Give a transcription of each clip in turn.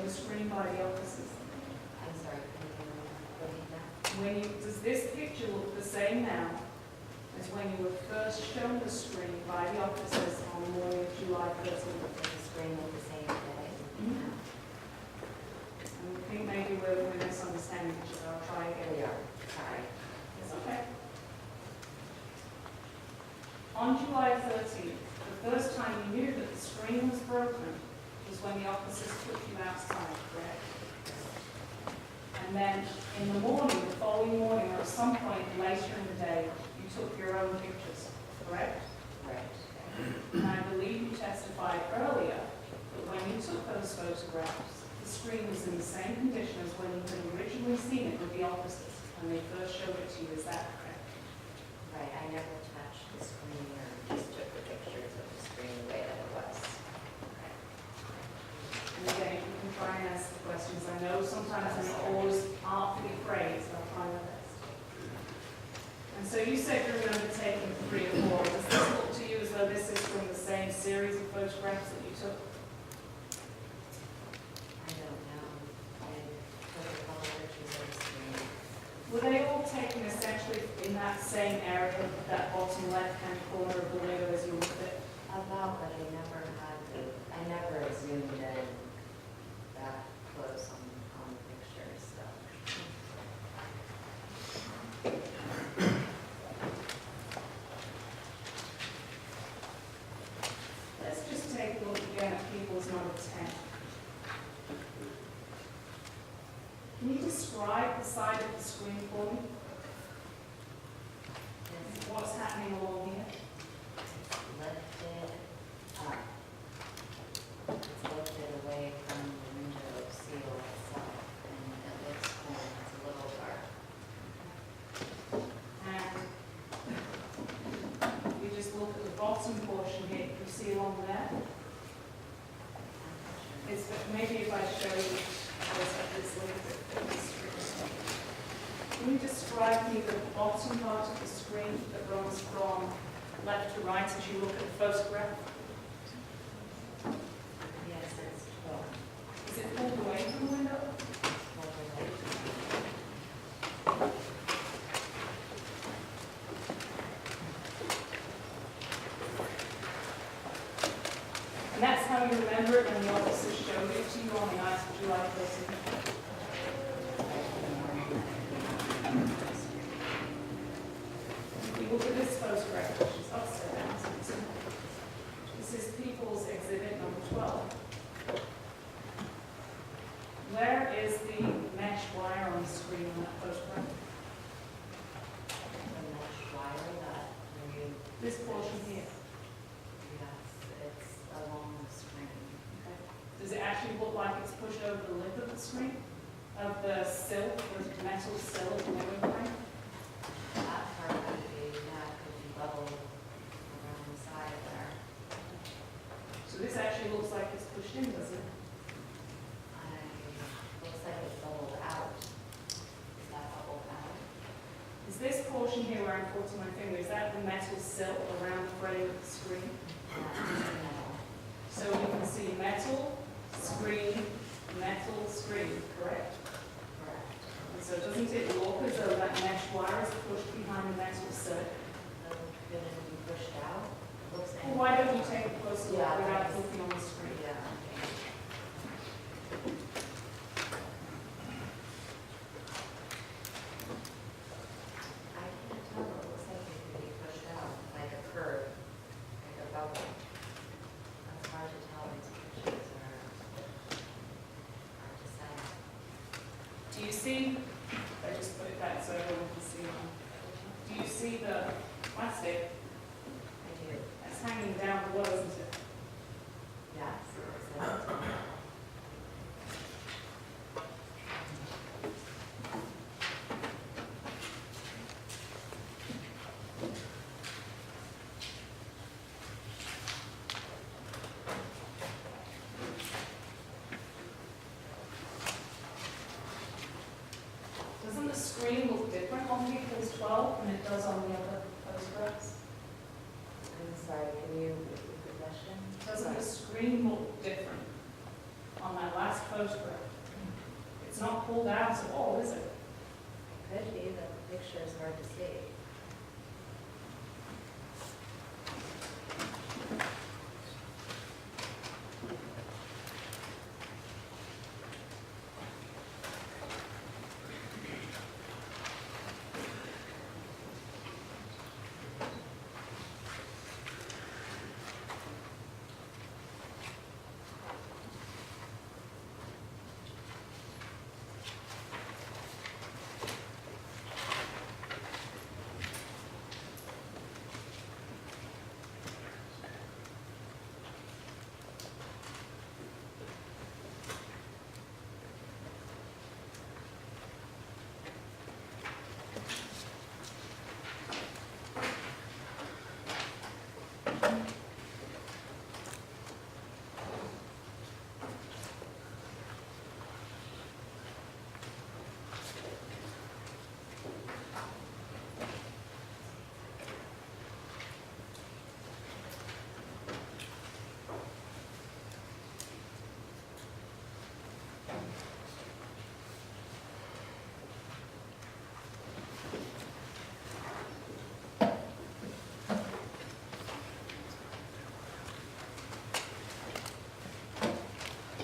the screen by the officers? I'm sorry, can you repeat that? Does this picture look the same now as when you were first shown the screen by the officers on the morning of July 13th? Does the screen look the same today? And I think maybe we're misunderstanding each other. I'll try again. We are, sorry. It's okay. On July 13th, the first time you knew that the screen was broken was when the officers took you outside, correct? And then in the morning, the following morning, or at some point later in the day, you took your own pictures, correct? Right. And I believe you testified earlier that when you took those photographs, the screen was in the same condition as when you had originally seen it with the officers when they first showed it to you. Is that correct? Right, I never touched the screen or just took the pictures of the screen the way that it was. And again, you can try and answer the questions. I know sometimes they're not always artfully phrased. I'll try my best. And so you said you remember taking 3 or 4. Does this look to you as though this is from the same series of photographs that you took? I don't know. I took a couple pictures of the screen. Were they all taken essentially in that same area of that bottom left-hand corner of the window as you looked at it? About, but I never zoomed in that close on the pictures, so. Let's just take a look again at people's number 10. Can you describe the side of the screen for me? It's What's happening along here? lifted up. It's lifted away from the window seal itself, and it looks cool. It's a little dark. And you just look at the bottom portion here. Can you see along there? It's, maybe if I show you, this little bit of the screen. Can you describe to me the bottom part of the screen that runs from left to right as you look at the photograph? Yes, it's 12. Is it pulled away from the window? And that's how you remember it when the officers showed it to you on the night of July 13th. If you look at this photograph, which is upside down, this is People's Exhibit number 12. Where is the mesh wire on the screen on that photograph? The mesh wire that you, This portion here. yes, it's along the screen. Okay. Does it actually look like it's pushed over the lip of the screen? Of the sill, the metal sill of the window frame? That part could be, yeah, could be bubbled around the side there. So this actually looks like it's pushed in, doesn't it? Looks like it's bubbled out. Is that bubbled out? Is this portion here where I'm putting my finger, is that the metal sill around the frame of the screen? No. So you can see metal, screen, correct? Correct. And so doesn't it look as though that mesh wire is pushed behind the metal sill? Doesn't it be pushed out? Looks Well, why don't you take a closer look Yeah. without looking on the screen? Yeah, okay. I can't tell, it looks like it could be pushed out, like a curve, like a bubble. That's hard to tell, these pictures are hard to say. Do you see, I just put it back so everyone can see it. Do you see the plastic I do, that's hanging down below, isn't it? yes, it looks like it's Doesn't the screen look different on People's 12 than it does on the other photographs? I'm sorry, can you repeat the question? Doesn't the screen look different on that last photograph. It's not pulled out at all, is it? Could be, but the picture is hard to see.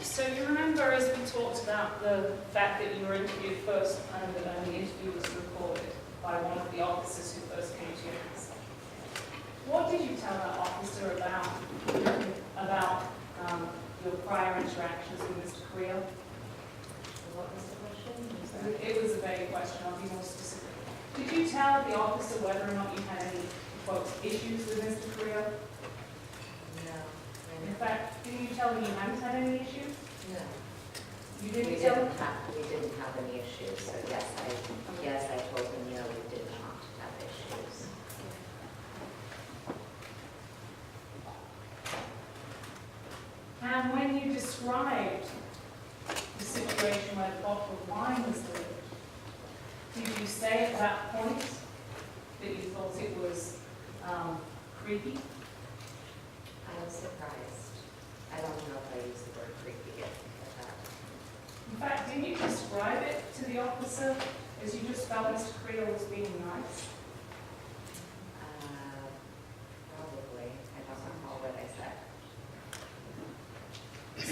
So you remember as we talked about the fact that you were interviewed first and that the interview was recorded by one of the officers who first came to your house. What did you tell that officer about your prior interactions with Mr. Carrillo? What was the question? It was a vague question, I'll be more specific. Did you tell the officer whether or not you had any, quote, issues with Mr. Carrillo? No. In fact, didn't you tell him you hadn't had any issues? No. You We didn't tell him? didn't have any issues, so yes, I told him, no, we did not have issues. And when you described the situation where the bottle of wine was delivered, did you say at that point that you thought it was creepy? I was surprised. I don't know if I used the word creepy yet, but In fact, didn't you describe it to the officer as you just felt Mr. Carrillo was being nice? probably. I don't recall what I said.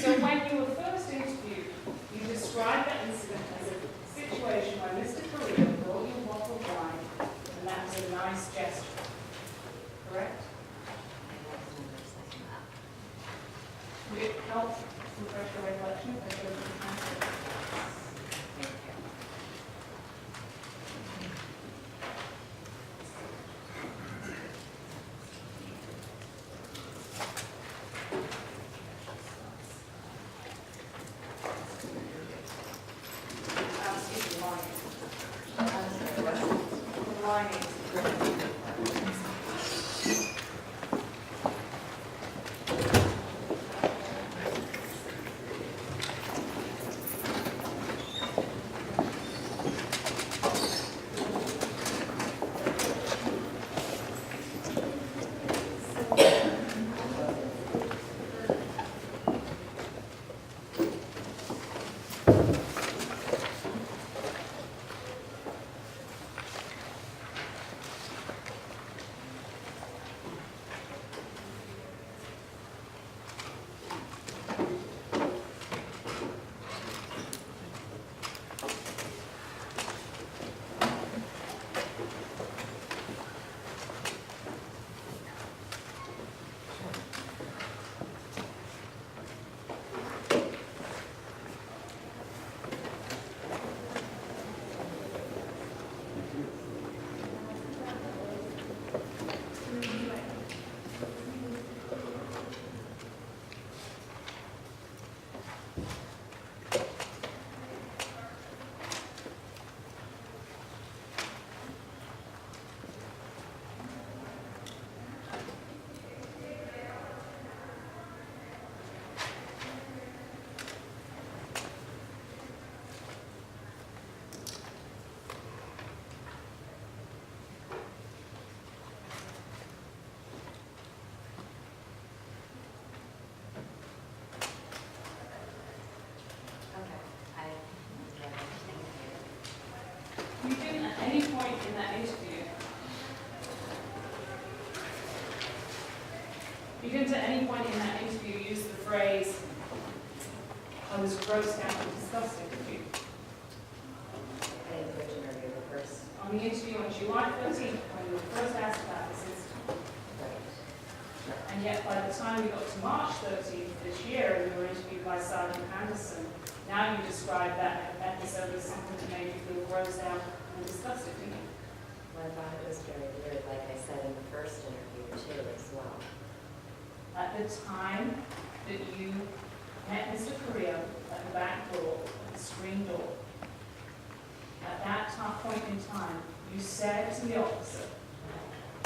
So when you were first interviewed, you described that incident as a situation where Mr. Carrillo brought you a bottle of wine, and that was a nice gesture, correct? I don't remember saying that. Would it help refresh your recollection if I go to the transcript? Thank you. Excuse me, lying. I'm sorry, what? Lying. any point in that interview use the phrase, "I was grossed out and disgusted with you"? I didn't put interview the first. On the interview on July 13th, when you were first asked about this incident. Right. And yet, by the time we got to March 13th this year, and you were interviewed by Sergeant Anderson, now you describe that episode as something that made you feel grossed out and disgusted, didn't you? Well, I thought it was very weird, like I said in the first interview too, as well. At the time that you met Mr. Carrillo at the back door, at the screen door, at that point in time, you said to the officer,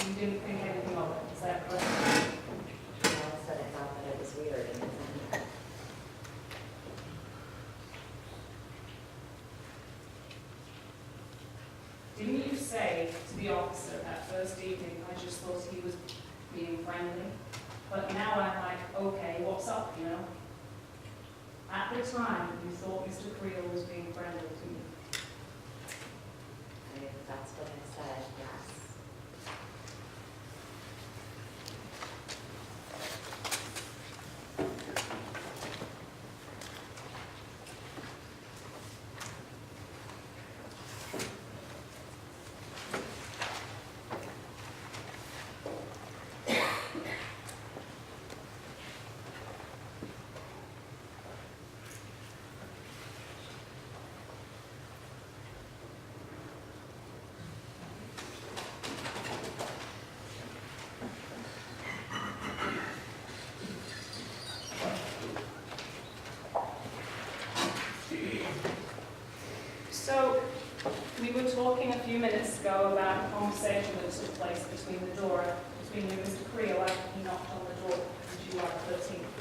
you didn't think anything of it. Is that correct? I said I thought that it was weird, and Didn't you say to the officer that first evening, I just thought he was being friendly, but now I'm like, okay, what's up, you know? At the time, you thought Mr. Carrillo was being friendly to you. that's what I said, yes. So, we were talking a few minutes ago about a conversation that took place between you and Mr. Carrillo after he knocked on the door on July 13th.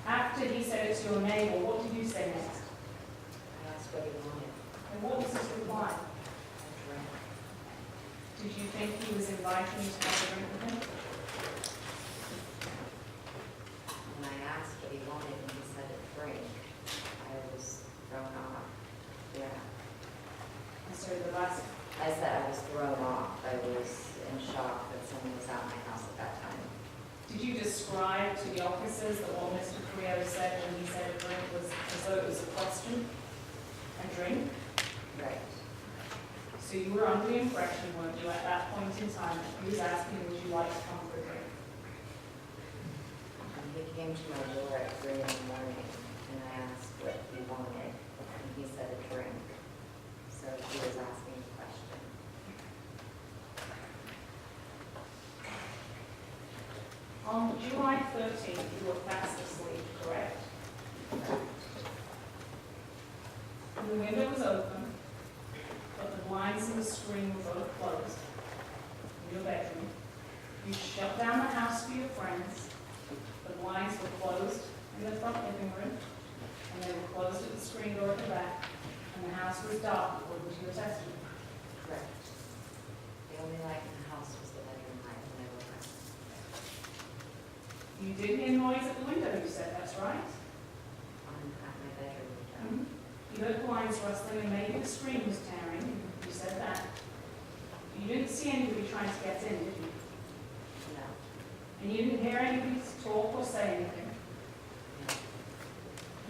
After he said it to your neighbor, what did you say next? I asked what he wanted. And what was his reply? A drink. Did you think he was inviting you to have a drink with him? When I asked what he wanted and he said a drink, I was thrown off. Yeah. And so the last, I said I was thrown off. I was in shock that someone was at my house at that time. did you describe to the officers that what Mr. Carrillo said when he said a drink was as though it was a question? A drink? Right. So you were under the impression, weren't you, at that point in time, that he was asking, would you like to come for a drink? And he came to my door at 3 in the morning and I asked what he wanted and he said a drink. So he was asking a question. On July 13th, you were fast asleep, correct? The window was open, but the blinds and the screen were both closed in your bedroom. You shut down the house for your friends. The blinds were closed in the front living room, and they were closed at the screen door at the back, and the house was dark according to your testimony. Correct. The only light in the house was the bedroom light when I woke up. You did hear noise at the window, you said, that's right? At my bedroom window. You heard blinds rustling and maybe the screen was tearing, you said that. You didn't see anybody trying to get in, did you? No. And you didn't hear anybody talk or say anything. No.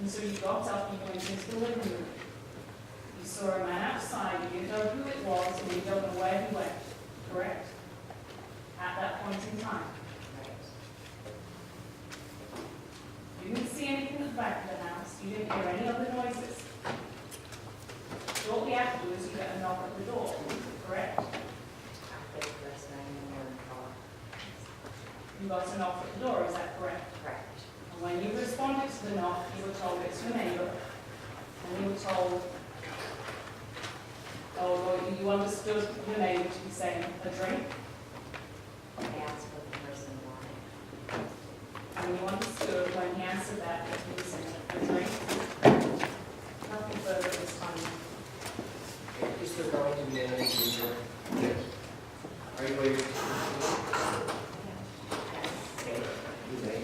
And so you got up and you went into the living room. You saw a man outside, you didn't know who it was, and you don't know where he went, correct? At that point in time. Right. You didn't see anything at the back of the house, you didn't hear any other noises. Shortly afterwards, you got a knock at the door, correct? After the first 9 in the morning call. You got a knock at the door, is that correct? Correct. And when you responded to the knock, you were told it's your neighbor, and you were told, well, you understood your neighbor to be saying a drink, I asked what the person wanted. and you understood when he answered that he was saying a drink. Nothing further at this time. Is there going to be an interview? Yes. Are you waiting? Okay. You may.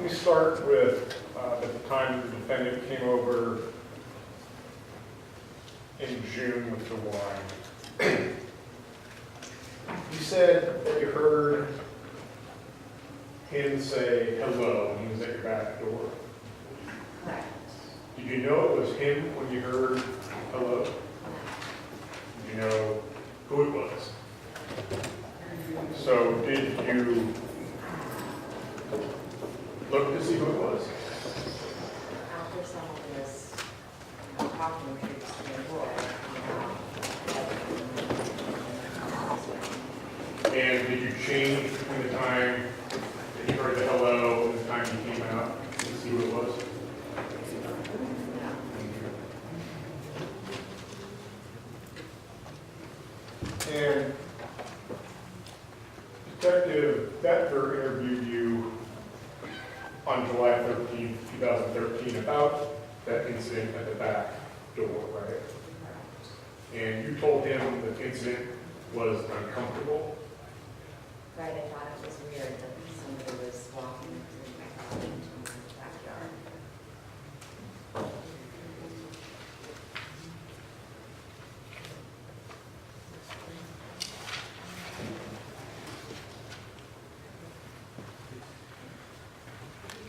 me start with at the time the defendant came over in June with the wine. You said that you heard him say hello when he was at your back door. Correct. Did you know it was him when you heard hello? Did you know who it was? So did you look to see who it was? After some of this, talking to the boy, And did you change between the time that you heard the hello and the time you came out to see who it was? And Detective Becker interviewed you on July 13, 2013 about that incident at the back door, right? And you told him that the incident was uncomfortable. right, I thought it was weird that somebody was walking through my garage into my backyard.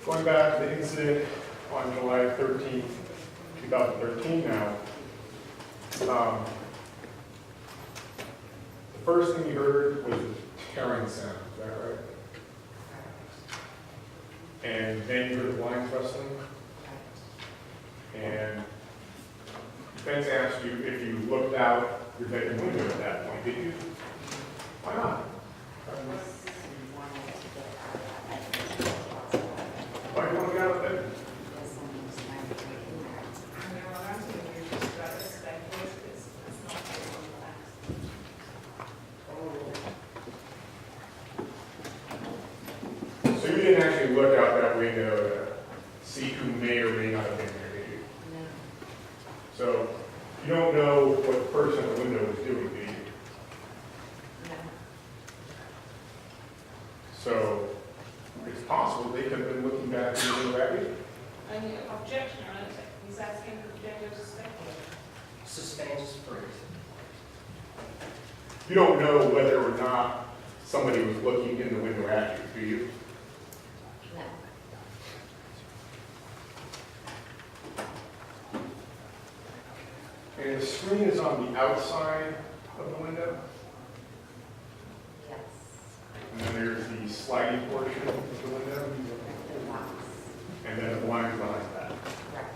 Going back to the incident on July 13, 2013 now, the first thing you heard was a tearing sound, is that right? And then you heard the blinds rustling, and defense asked you if you looked out your bedroom window at that point, did you? Why not? Why do you want to get out of bed? So you didn't actually look out that window to see who may or may not have been there, did you? No. So you don't know what the person at the window was doing, do you? No. So it's possible they could have been looking back in the window at you. Any objection, or anything? He's asking for Jacob to speculate. Sustains proof. You don't know whether or not somebody was looking in the window at you, do you? No. And the screen is on the outside of the window, Yes. and then there's the sliding portion of the window, The box. and then the blinds behind that. Correct.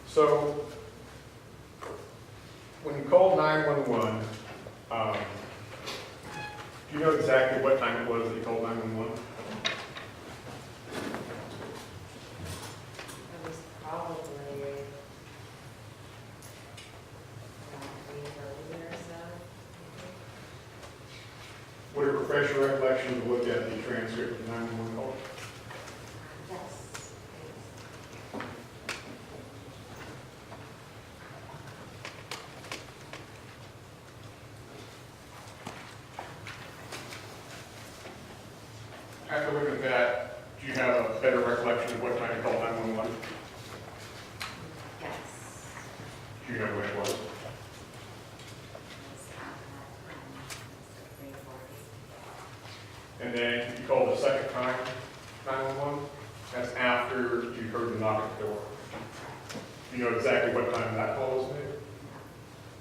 So, when you called 911, do you know exactly what time it was that you called 911? It was probably around 3:30 or so. Would it refresh your recollection to look at the transcript of the 911 call? Yes. After looking at that, do you have a better recollection of what time you called 911? Yes. Do you know when it was? It's at that 3:40. And then you called the second time, 911? That's after you heard the knock at the door. Do you know exactly what time that call was made?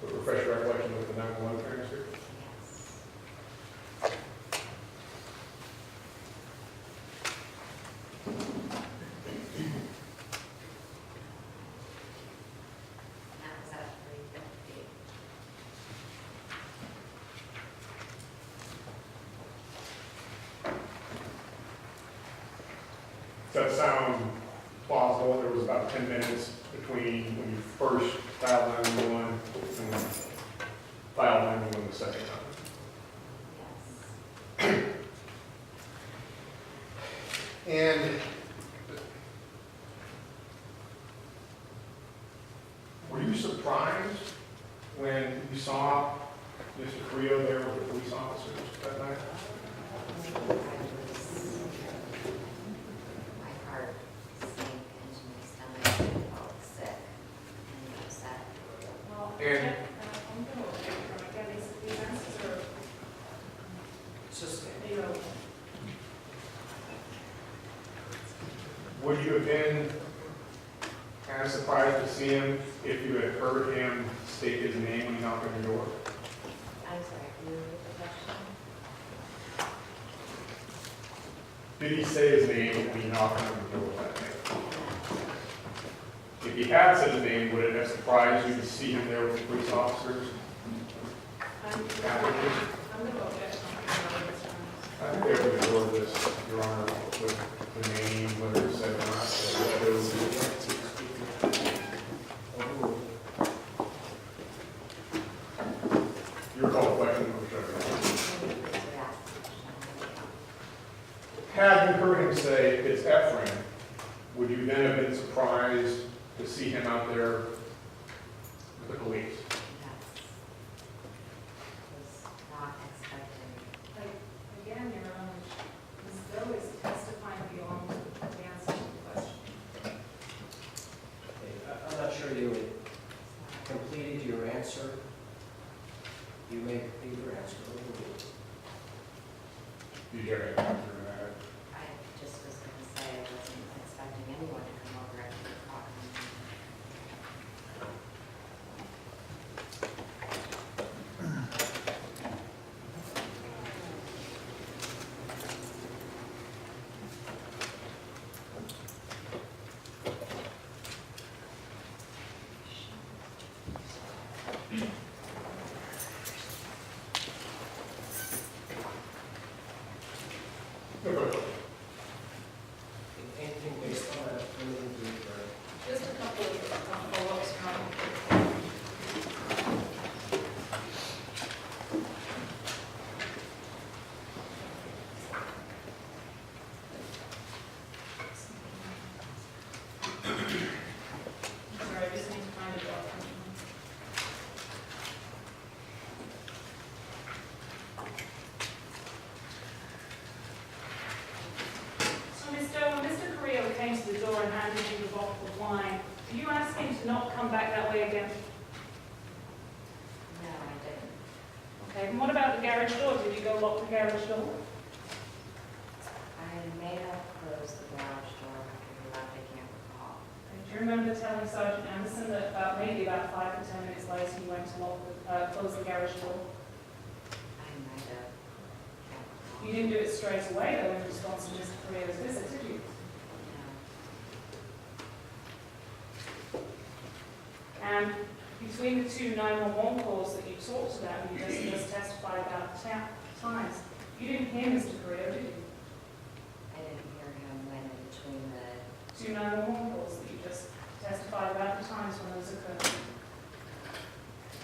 Would it refresh your recollection of the 911 transcript? Yes. That was at 3:50. Does that sound plausible? There was about 10 minutes between when you first dialed 911 and when you dialed 911 the second time. Yes. And saw Mr. Carrillo there with the police officers that night? My heart sank into my stomach, and I felt sick and upset. Well, Aaron. check, I'm going to get these answers are, Just, there you go. Would you have been as surprised to see him if you had heard him state his name when he knocked on your door? I'm sorry, can you repeat the question? Did he say his name when he knocked on your door that night? If he had said his name, would it have surprised you to see him there with the police officers? I'm going to go get I think they would have ordered this, Your Honor, with the name, whether it's said or not. Your call question, Mr. Had you heard him say it's Efren, would you then have been surprised to see him out there with the police? Was not expecting. Again, Your Honor, Ms. Bill is testifying beyond the answer to the question. I'm not sure you completed your answer. You may complete your answer. Did you hear any answer to that? I just was going to say I wasn't expecting anyone to come over at 2 o'clock in the morning. No question. Anything based on that? Anything to Just a couple of follow-ups, Your Honor. Sorry, I just need to find a document. So, Mr. Carrillo came to the door and handed you the bottle of wine. Did you ask him to not come back that way again? No, I didn't. Okay, and what about the garage door? Did you go lock the garage door? I may have closed the garage door after we left, I can't recall. Do you remember telling Sergeant Anderson that maybe about 5 to 10 minutes later you went to close the garage door? I might have. Can't recall. You didn't do it straight away though in response to Mr. Carrillo's visit, did you? No. And between the two 911 calls that you talked about, you just testified about times, you didn't hear Mr. Carrillo, did you? I didn't hear him when in between the, Two 911 calls that you just testified about the times when those occurred.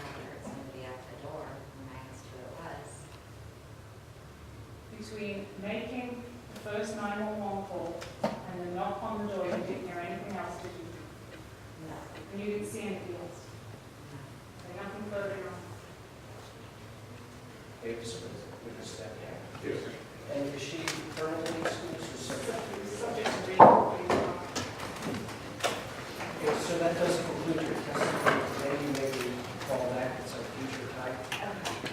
I heard somebody at the door when I asked who it was. Between making the first 911 call and the knock on the door, you didn't hear anything else, did you? No. And you didn't see anything else? No. Okay, nothing further on. witness that yeah. Yes. And is she currently excused or subject? Subject to reading. Okay, so that does conclude your testimony.